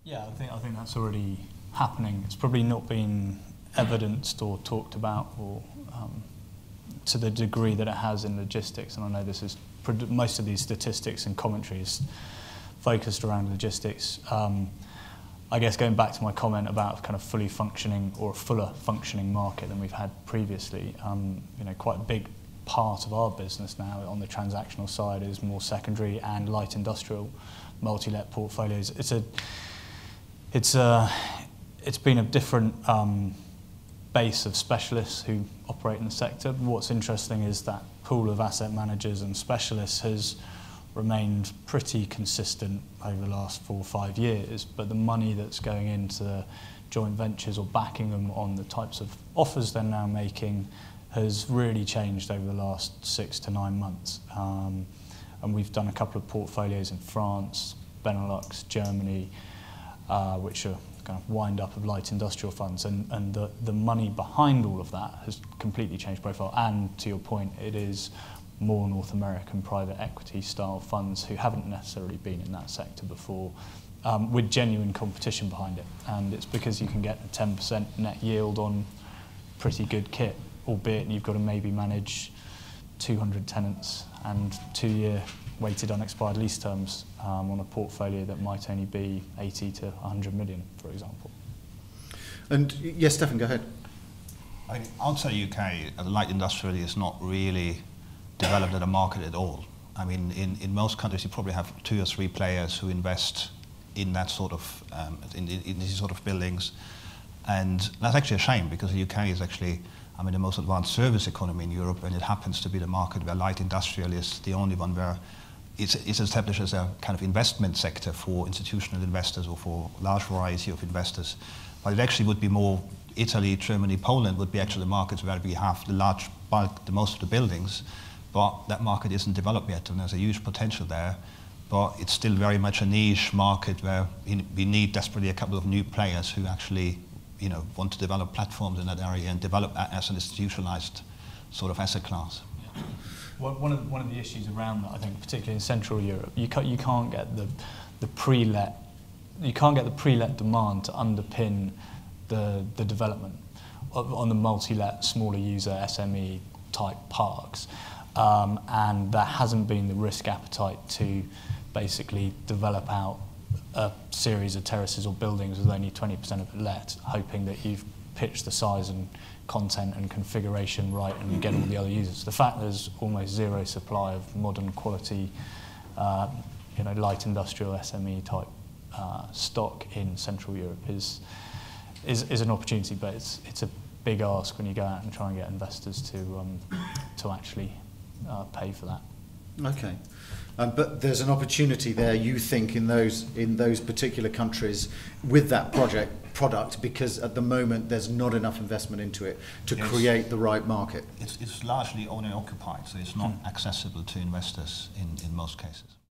Yeah, I think that's already happening. It's probably not been evidenced or talked about, or to the degree that it has in logistics. And I know this is most of these statistics and commentary is focused around logistics. I guess going back to my comment about kind of fully functioning or a fuller functioning market than we've had previously, quite a big part of our business now on the transactional side is more secondary and light industrial multi-let portfolios. It's been a different base of specialists who operate in the sector. What's interesting is that pool of asset managers and specialists has remained pretty consistent over the last 4 or 5 years, but the money that's going into joint ventures or backing them on the types of offers they're now making has really changed over the last 6 to 9 months. And we've done a couple of portfolios in France, Benelux, Germany, which are kind of wind up of light industrial funds, and the money behind all of that has completely changed profile. And to your point, it is more North American private equity style funds who haven't necessarily been in that sector before, with genuine competition behind it. And it's because you can get a 10% net yield on pretty good kit, albeit you've got to maybe manage 200 tenants and 2-year weighted unexpired lease terms on a portfolio that might only be 80 to 100 million, for example. And yes, Stefan, go ahead. Outside the UK, the light industrial is not really developed at a market at all. I mean, in most countries you probably have 2 or 3 players who invest in that sort of, in these sort of buildings. And that's actually a shame, because the UK is actually, the most advanced service economy in Europe, and it happens to be the market where light industrial is the only one where it's established as a kind of investment sector for institutional investors or for a large variety of investors. But it actually would be more Italy, Germany, Poland would be actually the markets where we have the large bulk, the most of the buildings, but that market isn't developed yet, and there's a huge potential there. But it's still very much a niche market where we need desperately a couple of new players who actually want to develop platforms in that area and develop that as an institutionalized sort of asset class. Yeah. One of the issues around that, I think, particularly in Central Europe, you can't get the pre-let demand to underpin the development on the multi-let smaller user SME type parks, and there hasn't been the risk appetite to basically develop out a series of terraces or buildings with only 20% of it let, hoping that you've pitched the size and content and configuration right and you get all the other users. The fact there's almost zero supply of modern quality, light industrial SME type stock in Central Europe is an opportunity, but it's a big ask when you go out and try and get investors to actually pay for that. Okay. But there's an opportunity there, you think, in those particular countries with that product, because at the moment there's not enough investment into it to create the right market. It's largely owner occupied, so it's not accessible to investors in most cases.